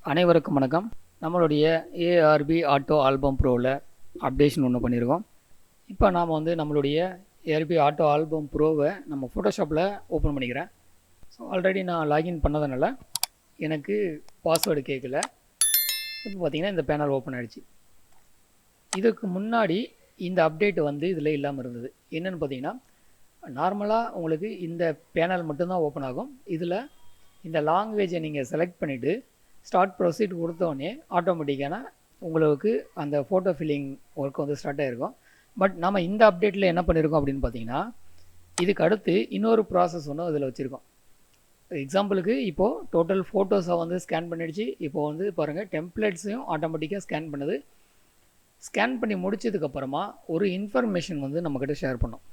அனைவருக்கும் வணக்கம். நம்மளுடைய ARB Auto Album PROவில் அப்டேஷன் ஒன்று பண்ணியிருக்கோம். இப்போ நாம் நம்மளுடைய ARB Auto Album PROவை நம்ம ஃபோட்டோஷாப்பில் ஓப்பன் பண்ணிக்கிறேன். ஸோ ஆல்ரெடி நான் லாகின் பண்ணதுனால எனக்கு பாஸ்வேர்டு கேட்கல. இப்போ பார்த்திங்கன்னா இந்த பேனல் ஓப்பன் ஆகிடுச்சு. இதுக்கு முன்னாடி இந்த அப்டேட் இதில் இல்லாமல் இருந்தது. என்னென்னு பார்த்தீங்கன்னா, நார்மலாக உங்களுக்கு இந்த பேனல் மட்டும்தான் ஓப்பன் ஆகும். இதில் இந்த லாங்குவேஜை நீங்கள் செலக்ட் பண்ணிவிட்டு ஸ்டார்ட் ப்ரொசீட் கொடுத்தோடனே ஆட்டோமேட்டிக்கான உங்களுக்கு அந்த ஃபோட்டோ ஃபில்லிங் ஒர்க் ஸ்டார்ட் ஆகிருக்கும். பட் நம்ம இந்த அப்டேட்டில் என்ன பண்ணியிருக்கோம் அப்படின்னு பார்த்தீங்கன்னா, இதுக்கு அடுத்து இன்னொரு ப்ராசஸ் ஒன்று இதில் வச்சுருக்கோம். எக்ஸாம்பிளுக்கு இப்போது டோட்டல் ஃபோட்டோஸை ஸ்கேன் பண்ணிடுச்சு. இப்போது பாருங்கள், டெம்ப்ளேட்ஸையும் ஆட்டோமேட்டிக்காக ஸ்கேன் பண்ணுது. ஸ்கேன் பண்ணி முடிச்சதுக்கப்புறமா ஒரு இன்ஃபர்மேஷன் நம்மக்கிட்ட ஷேர் பண்ணோம்.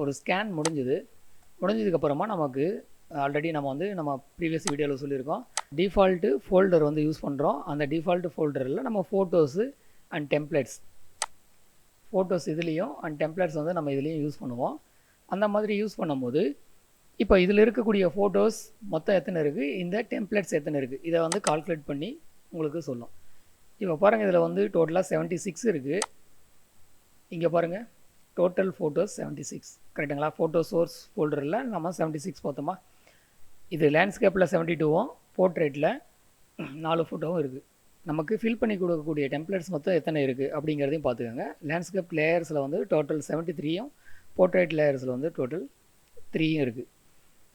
ஒரு ஸ்கேன் முடிஞ்சதுக்கப்புறமா நமக்கு ஆல்ரெடி நம்ம ப்ரீவியஸ் வீடியோவில் சொல்லியிருக்கோம், டிஃபால்ட்டு ஃபோல்டர் யூஸ் பண்ணுறோம். அந்த டிஃபால்ட்டு ஃபோல்டரில் நம்ம ஃபோட்டோஸு அண்ட் டெம்ப்ளேட்ஸ், ஃபோட்டோஸ் இதுலேயும் அண்ட் டெம்ப்ளேட்ஸ் நம்ம இதுலேயும் யூஸ் பண்ணுவோம். அந்த மாதிரி யூஸ் பண்ணும்போது இப்போ இதில் இருக்கக்கூடிய ஃபோட்டோஸ் மொத்தம் எத்தனை இருக்குது, இந்த டெம்ப்ளேட்ஸ் எத்தனை இருக்குது, இதை கால்குலேட் பண்ணி உங்களுக்கு சொல்லும். இப்போ பாருங்கள், இதில் டோட்டலாக 76 இருக்குது. இங்கே பாருங்கள், டோட்டல் ஃபோட்டோஸ் 76 கரெக்டுங்களா? ஃபோட்டோ சோர்ஸ் ஃபோல்டரில் நம்ம 76 பார்த்தோமா. இது லேண்ட்ஸ்கேப்பில் 72வும் போர்ட்ரேட்டில் 4 ஃபோட்டோவும் இருக்குது. நமக்கு ஃபில் பண்ணி கொடுக்கக்கூடிய டெம்ப்ளேட்ஸ் மொத்தம் எத்தனை இருக்குது அப்படிங்கிறதையும் பார்த்துக்கோங்க. லேண்ட்ஸ்கேப் லேயர்ஸில் டோட்டல் 73யும், போர்ட்ரேட் லேயர்ஸில் டோட்டல் 3யும் இருக்குது.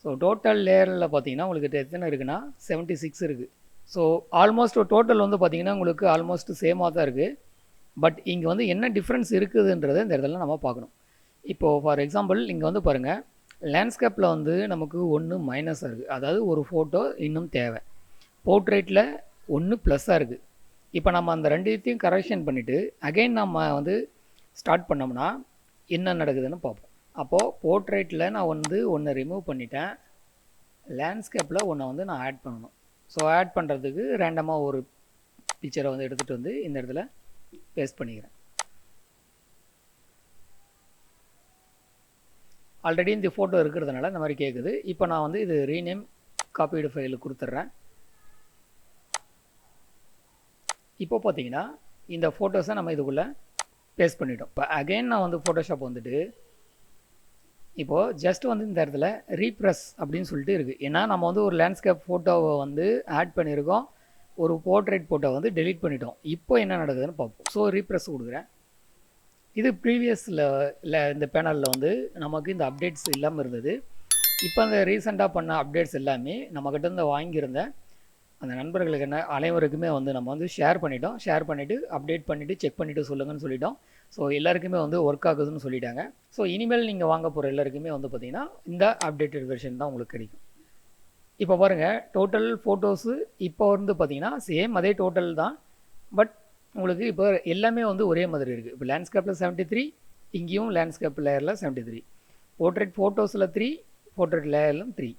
ஸோ டோட்டல் லேயரில் பார்த்தீங்கன்னா உங்களுக்கு எத்தனை இருக்குன்னா 76 இருக்குது. ஸோ ஆல்மோஸ்ட் டோட்டல் பார்த்தீங்கன்னா உங்களுக்கு ஆல்மோஸ்ட் சேமாக தான் இருக்குது. பட் இங்கே என்ன டிஃப்ரென்ஸ் இருக்குதுன்றதை இந்த இடத்துல நம்ம பார்க்கணும். இப்போது ஃபார் எக்ஸாம்பிள் இங்கே பாருங்கள், லேண்ட்ஸ்கேப்பில் நமக்கு 1 மைனஸாக இருக்குது. அதாவது ஒரு ஃபோட்டோ இன்னும் தேவை. போர்ட்ரேட்டில் 1 ப்ளஸ்ஸாக இருக்குது. இப்போ நம்ம அந்த ரெண்டுத்தையும் கரெக்ஷன் பண்ணிவிட்டு அகைன் நம்ம ஸ்டார்ட் பண்ணோம்னா என்ன நடக்குதுன்னு பார்ப்போம். அப்போது போர்ட்ரேட்டில் நான் ஒன்று ரிமூவ் பண்ணிட்டேன். லேண்ட்ஸ்கேப்பில் ஒன்றை நான் ஆட் பண்ணணும். ஸோ ஆட் பண்ணுறதுக்கு ரேண்டமாக ஒரு பிக்சரை எடுத்துகிட்டு இந்த இடத்துல பேஸ்ட் பண்ணிக்கிறேன். ஆல்ரெடி இந்த ஃபோட்டோ இருக்கிறதுனால இந்த மாதிரி கேட்குது. இப்போ நான் இது ரீநேம் காப்பீடு ஃபைலுக்கு கொடுத்துட்றேன். இப்போ பார்த்தீங்கன்னா இந்த ஃபோட்டோஸை நம்ம இதுக்குள்ளே பேஸ்ட் பண்ணிட்டோம். இப்போ அகைன் நான் ஃபோட்டோஷாப் இப்போது ஜஸ்ட் இந்த இடத்துல ரீப்ரெஸ் அப்படின்னு சொல்லிட்டு இருக்குது. ஏன்னா நம்ம ஒரு லேண்ட்ஸ்கேப் ஃபோட்டோவை ஆட் பண்ணியிருக்கோம், ஒரு போர்ட்ரேட் ஃபோட்டோ டெலீட் பண்ணிட்டோம். இப்போ என்ன நடக்குதுன்னு பார்ப்போம். ஸோ ரீப்ரெஸ் கொடுக்குறேன். இது ப்ரீவியஸில் இந்த பேனலில் நமக்கு இந்த அப்டேட்ஸ் இல்லாமல் இருந்தது. இப்போ அந்த ரீசெண்டாக பண்ண அப்டேட்ஸ் எல்லாமே நம்மக்கிட்ட வாங்கியிருந்த அந்த நண்பர்களுக்கு அனைவருக்குமே நம்ம ஷேர் பண்ணிட்டோம். ஷேர் பண்ணிவிட்டு அப்டேட் பண்ணிவிட்டு செக் பண்ணிவிட்டு சொல்லுங்கன்னு சொல்லிட்டோம். ஸோ எல்லாருக்குமே ஒர்க் ஆகுதுன்னு சொல்லிட்டாங்க. ஸோ இனிமேல் நீங்கள் வாங்க போகிற எல்லாருக்குமே பார்த்திங்கன்னா இந்த அப்டேட்டட் வெர்ஷன் தான் உங்களுக்கு கிடைக்கும். இப்போ பாருங்கள், டோட்டல் ஃபோட்டோஸு இப்போ பார்த்திங்கன்னா சேம் அதே டோட்டல் தான். பட் உங்களுக்கு இப்போ எல்லாமே ஒரே மாதிரி இருக்குது. இப்போ லேண்ட்ஸ்கேப்பில் 73, இங்கேயும் லேண்ட்ஸ்கேப் லேயரில் 73, போர்ட்ரேட் ஃபோட்டோஸில் 3, போர்ட்ரேட் லேயரிலும் 3.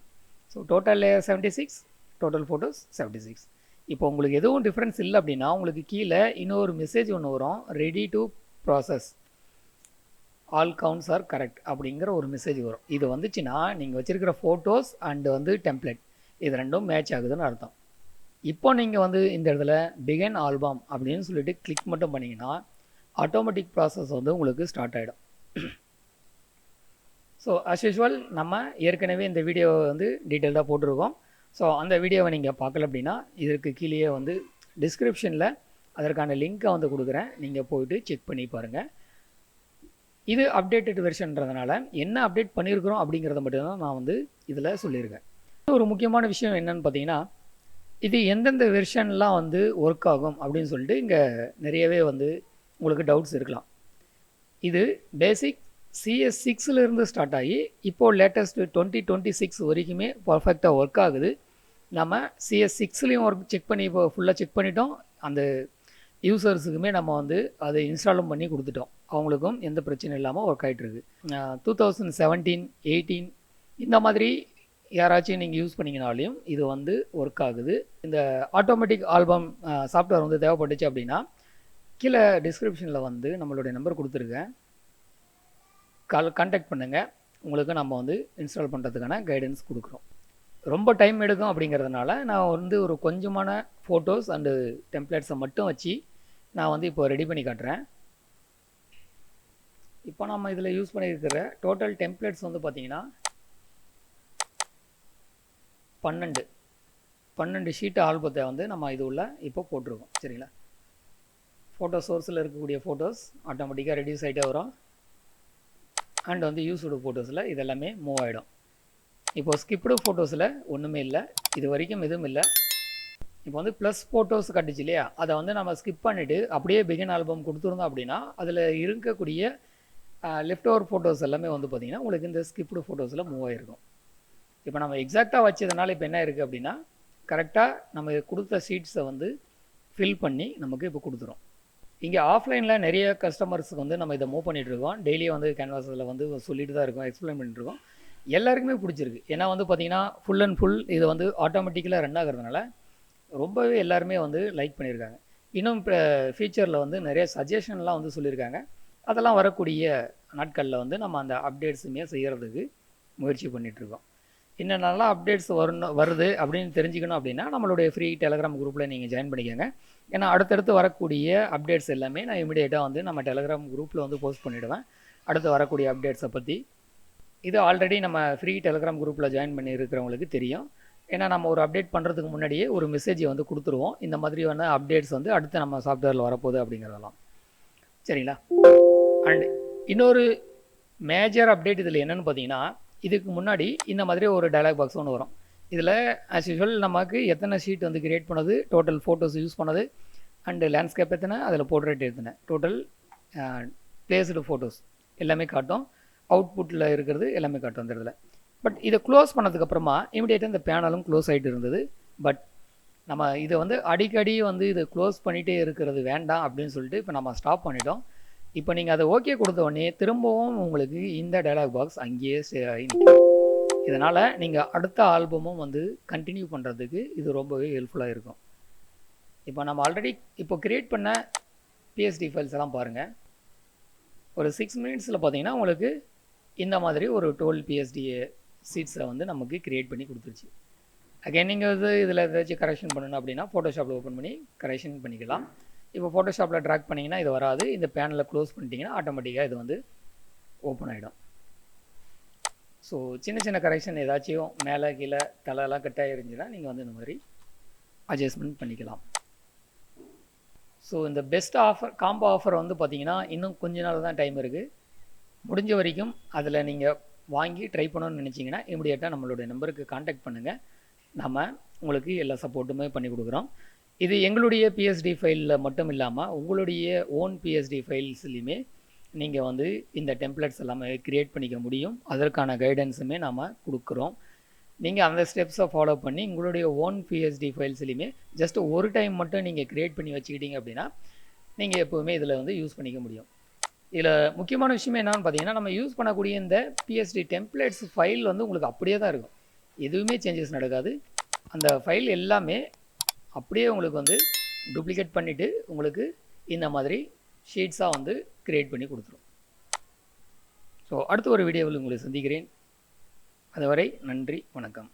So total layer 76, total photos 76. இப்போ உங்களுக்கு எதுவும் டிஃப்ரென்ஸ் இல்லை அப்படின்னா உங்களுக்கு கீழே இன்னொரு மெசேஜ் ஒன்று வரும், ready to process, all counts are correct அப்படிங்கிற ஒரு மெசேஜ் வரும். இது வந்துச்சுன்னா நீங்கள் வச்சுருக்கிற ஃபோட்டோஸ் அண்டு டெம்ப்ளேட் இது ரெண்டும் மேட்ச் ஆகுதுன்னு அர்த்தம். இப்போ நீங்கள் இந்த இடத்துல பிகின் ஆல்பம் அப்படின்னு சொல்லிட்டு கிளிக் மட்டும் பண்ணிங்கன்னா ஆட்டோமேட்டிக் ப்ராசஸ் உங்களுக்கு ஸ்டார்ட் ஆகிடும். ஸோ அஸ் யூஷுவல் நம்ம ஏற்கனவே இந்த வீடியோவை டீட்டெயில்டாக போட்டிருக்கோம். ஸோ அந்த வீடியோவை நீங்கள் பார்க்கல அப்படின்னா இதற்கு கீழே டிஸ்கிரிப்ஷனில் அதற்கான லிங்க்கை கொடுக்குறேன். நீங்கள் போய்ட்டு செக் பண்ணி பாருங்கள். இது அப்டேட்டட் வெர்ஷன்றதுனால என்ன அப்டேட் பண்ணியிருக்கிறோம் அப்படிங்கிறத மட்டும்தான் நான் இதில் சொல்லியிருக்கேன். ஒரு முக்கியமான விஷயம் என்னென்னு பார்த்தீங்கன்னா, இது எந்தெந்த வெர்ஷன்லாம் ஒர்க் ஆகும் அப்படின்னு சொல்லிட்டு இங்கே நிறையவே உங்களுக்கு டவுட்ஸ் இருக்கலாம். இது பேசிக் CS6 ஸ்டார்ட் ஆகி இப்போது லேட்டஸ்ட்டு 2026 வரைக்குமே பர்ஃபெக்டாக ஒர்க் ஆகுது. நம்ம CS6லேயும் ஒர்க் செக் பண்ணி இப்போ ஃபுல்லாக செக் பண்ணிட்டோம். அந்த யூசர்ஸுக்குமே நம்ம அதை இன்ஸ்டாலும் பண்ணி கொடுத்துட்டோம். அவங்களுக்கும் எந்த பிரச்சனையும் இல்லாமல் ஒர்க் ஆகிட்டுருக்கு. 2017, 18 இந்த மாதிரி யாராச்சும் நீங்கள் யூஸ் பண்ணிங்கனாலையும் இது ஒர்க் ஆகுது. இந்த ஆட்டோமேட்டிக் ஆல்பம் சாஃப்ட்வேர் தேவைப்பட்டுச்சு அப்படின்னா கீழே டிஸ்கிரிப்ஷனில் நம்மளுடைய நம்பர் கொடுத்துருக்கேன். கான்டாக்ட் பண்ணுங்கள். உங்களுக்கு நம்ம வந்து இன்ஸ்டால் பண்ணுறதுக்கான கைடன்ஸ் கொடுக்குறோம். ரொம்ப டைம் எடுக்கும் அப்படிங்கிறதுனால நான் வந்து ஒரு கொஞ்சமான ஃபோட்டோஸ் அண்டு டெம்ப்ளேட்ஸை மட்டும் வச்சு நான் வந்து இப்போ ரெடி பண்ணி காட்டுறேன். இப்போ நம்ம இதில் யூஸ் பண்ணியிருக்கிற டோட்டல் டெம்ப்ளேட்ஸ் வந்து பார்த்திங்கன்னா 12 ஷீட் ஆல்பத்தை வந்து நம்ம இது உள்ள இப்போ போட்டிருக்கோம். சரிங்களா? ஃபோட்டோ சோர்ஸில் இருக்கக்கூடிய ஃபோட்டோஸ் ஆட்டோமேட்டிக்காக ரெடியூஸ் ஆகிட்டே வரும். அண்ட் வந்து யூஸ்டு ஃபோட்டோஸில் இதெல்லாமே மூவ் ஆகிடும். இப்போது ஸ்கிப்டு ஃபோட்டோஸில் ஒன்றுமே இல்லை, இது வரைக்கும் எதுவும் இல்லை. இப்போ வந்து ப்ளஸ் ஃபோட்டோஸ் கட்டுச்சு இல்லையா, அதை வந்து நம்ம ஸ்கிப் பண்ணிவிட்டு அப்படியே பிகின் ஆல்பம் கொடுத்துருந்தோம் அப்படின்னா அதில் இருக்கக்கூடிய லெஃப்ட் ஓவர் ஃபோட்டோஸ் எல்லாமே வந்து பார்த்திங்கன்னா உங்களுக்கு இந்த ஸ்கிப்டு ஃபோட்டோஸில் மூவ் ஆகிருக்கும். இப்போ நம்ம எக்ஸாக்டாக வச்சதுனால இப்போ என்ன இருக்குது அப்படின்னா கரெக்டாக நம்ம கொடுத்த ஷீட்ஸை வந்து ஃபில் பண்ணி நமக்கு இப்போ கொடுத்துரும். இங்கே ஆஃப்லைனில் நிறைய கஸ்டமர்ஸுக்கு வந்து நம்ம இதை மூவ் பண்ணிகிட்ருக்கோம். டெய்லியும் வந்து கேன்வாஸில் வந்து சொல்லிட்டு தான் இருக்கோம், எக்ஸ்பிளைன் பண்ணிட்டுருக்கோம். எல்லாருக்குமே பிடிச்சிருக்கு. ஏன்னா வந்து பார்த்திங்கன்னா ஃபுல் அண்ட் ஃபுல் இது வந்து ஆட்டோமேட்டிக்கலாக ரன் ஆகிறதுனால ரொம்பவே எல்லாருமே வந்து லைக் பண்ணியிருக்காங்க. இன்னும் இப்போ ஃபியூச்சரில் வந்து நிறைய சஜஷன்லாம் வந்து சொல்லியிருக்காங்க. அதெல்லாம் வரக்கூடிய நாட்களில் வந்து நம்ம அந்த அப்டேட்ஸுமே செய்கிறதுக்கு முயற்சி பண்ணிகிட்ருக்கோம். இன்னும் நல்லா அப்டேட்ஸ் வருது அப்படின்னு தெரிஞ்சுக்கணும் அப்படின்னா நம்மளுடைய ஃப்ரீ டெலகிராம் குரூப்பில் நீங்கள் ஜாயின் பண்ணிக்கோங்க. ஏன்னா அடுத்தடுத்து வரக்கூடிய அப்டேட்ஸ் எல்லாமே நான் இமீடியேட்டாக வந்து நம்ம டெலகிராம் குரூப்பில் வந்து போஸ்ட் பண்ணிவிடுவேன். அடுத்து வரக்கூடிய அப்டேட்ஸை பற்றி. இது ஆல்ரெடி நம்ம ஃப்ரீ டெலகிராம் குரூப்பில் ஜாயின் பண்ணி இருக்கிறவங்களுக்கு தெரியும். ஏன்னா நம்ம ஒரு அப்டேட் பண்ணுறதுக்கு முன்னாடியே ஒரு மெசேஜை வந்து கொடுத்துருவோம், இந்த மாதிரியான அப்டேட்ஸ் வந்து அடுத்து நம்ம சாஃப்ட்வேரில் வரப்போகுது அப்படிங்கிறதெல்லாம். சரிங்களா? அண்ட் இன்னொரு மேஜர் அப்டேட் இதில் என்னென்னு பார்த்தீங்கன்னா, இதுக்கு முன்னாடி இந்த மாதிரி ஒரு டயலாக் பாக்ஸ் ஒன்று வரும். இதில் ஆஸ் யூஷுவல் நமக்கு எத்தனை ஷீட் வந்து கிரியேட் பண்ணது, டோட்டல் ஃபோட்டோஸ் யூஸ் பண்ணது, அண்டு லேண்ட்ஸ்கேப் எத்தனை, அதில் போர்ட்ரேட் எத்தனை, டோட்டல் பிளேஸ்டு ஃபோட்டோஸ் எல்லாமே காட்டும். அவுட்புட்டில் இருக்கிறது எல்லாமே காட்டும் அந்த இடத்துல. பட் இதை க்ளோஸ் பண்ணதுக்கப்புறமா இமிடியேட்டாக இந்த பேனலும் க்ளோஸ் ஆகிட்டு இருந்தது. பட் நம்ம இதை வந்து அடிக்கடி வந்து இதை க்ளோஸ் பண்ணிகிட்டே இருக்கிறது வேண்டாம் அப்படின்னு சொல்லிட்டு இப்போ நம்ம ஸ்டாப் பண்ணிட்டோம். இப்போ நீங்கள் அதை ஓகே கொடுத்த உடனே திரும்பவும் உங்களுக்கு இந்த டயலாக் பாக்ஸ் அங்கேயே நிற்கும். இதனால் நீங்கள் அடுத்த ஆல்பமும் வந்து கண்டினியூ பண்ணுறதுக்கு இது ரொம்பவே ஹெல்ப்ஃபுல்லாக இருக்கும். இப்போ நம்ம ஆல்ரெடி இப்போ க்ரியேட் பண்ண பிஎஸ்டி ஃபைல்ஸ் எல்லாம் பாருங்கள். ஒரு 6 மினிட்ஸில் பார்த்தீங்கன்னா உங்களுக்கு இந்த மாதிரி ஒரு 12 பிஎஸ்டி சீட்ஸை வந்து நமக்கு க்ரியேட் பண்ணி கொடுத்துருச்சு. அகைன் நீங்கள் வந்து இதில் ஏதாச்சும் கரெக்ஷன் பண்ணணும் அப்படின்னா ஃபோட்டோஷாப்பில் ஓப்பன் பண்ணி கரெக்ஷன் பண்ணிக்கலாம். இப்போ ஃபோட்டோஷாப்பில் ட்ராக் பண்ணிங்கன்னா இது வராது. இந்த பேனலில் க்ளோஸ் பண்ணிட்டீங்கன்னா ஆட்டோமேட்டிக்காக இது வந்து ஓப்பன் ஆகிடும். ஸோ சின்ன சின்ன கரெக்ஷன் ஏதாச்சும் மேலே கீழே தலையெல்லாம் கட்டாக இருந்துச்சுன்னா நீங்கள் வந்து இந்த மாதிரி அட்ஜஸ்ட்மெண்ட் பண்ணிக்கலாம். ஸோ இந்த பெஸ்ட் ஆஃபர் காம்போ ஆஃபர் வந்து பார்த்திங்கன்னா இன்னும் கொஞ்ச நாள் தான் டைம் இருக்குது. முடிஞ்ச வரைக்கும் அதில் நீங்கள் வாங்கி ட்ரை பண்ணணும்னு நினச்சிங்கன்னா இமிடியேட்டாக நம்மளுடைய நம்பருக்கு காண்டாக்ட் பண்ணுங்கள். நம்ம உங்களுக்கு எல்லா சப்போர்ட்டுமே பண்ணி கொடுக்குறோம். இது எங்களுடைய பிஎஸ்டி ஃபைலில் மட்டும் இல்லாமல் உங்களுடைய ஓன் பிஎஸ்டி ஃபைல்ஸ்லையுமே நீங்கள் வந்து இந்த டெம்ப்ளேட்ஸ் எல்லாமே க்ரியேட் பண்ணிக்க முடியும். அதற்கான கைடன்ஸுமே நாம் கொடுக்குறோம். நீங்கள் அந்த ஸ்டெப்ஸை ஃபாலோ பண்ணி உங்களுடைய ஓன் பிஎஸ்டி ஃபைல்ஸ்லையுமே ஜஸ்ட் ஒரு டைம் மட்டும் நீங்கள் க்ரியேட் பண்ணி வச்சுக்கிட்டீங்க அப்படின்னா நீங்கள் எப்போவுமே இதில் வந்து யூஸ் பண்ணிக்க முடியும். இதில் முக்கியமான விஷயமே என்னென்னு பார்த்தீங்கன்னா நம்ம யூஸ் பண்ணக்கூடிய இந்த பிஎஸ்டி டெம்ப்ளேட்ஸ் ஃபைல் வந்து உங்களுக்கு அப்படியே தான் இருக்கும். எதுவுமே சேஞ்சஸ் நடக்காது. அந்த ஃபைல் எல்லாமே அப்படியே உங்களுக்கு வந்து டூப்ளிகேட் பண்ணிவிட்டு உங்களுக்கு இந்த மாதிரி ஷீட்ஸாக வந்து க்ரியேட் பண்ணி கொடுத்துரும். ஸோ அடுத்த ஒரு வீடியோவில் உங்களை சந்திக்கிறேன். அதுவரை நன்றி, வணக்கம்.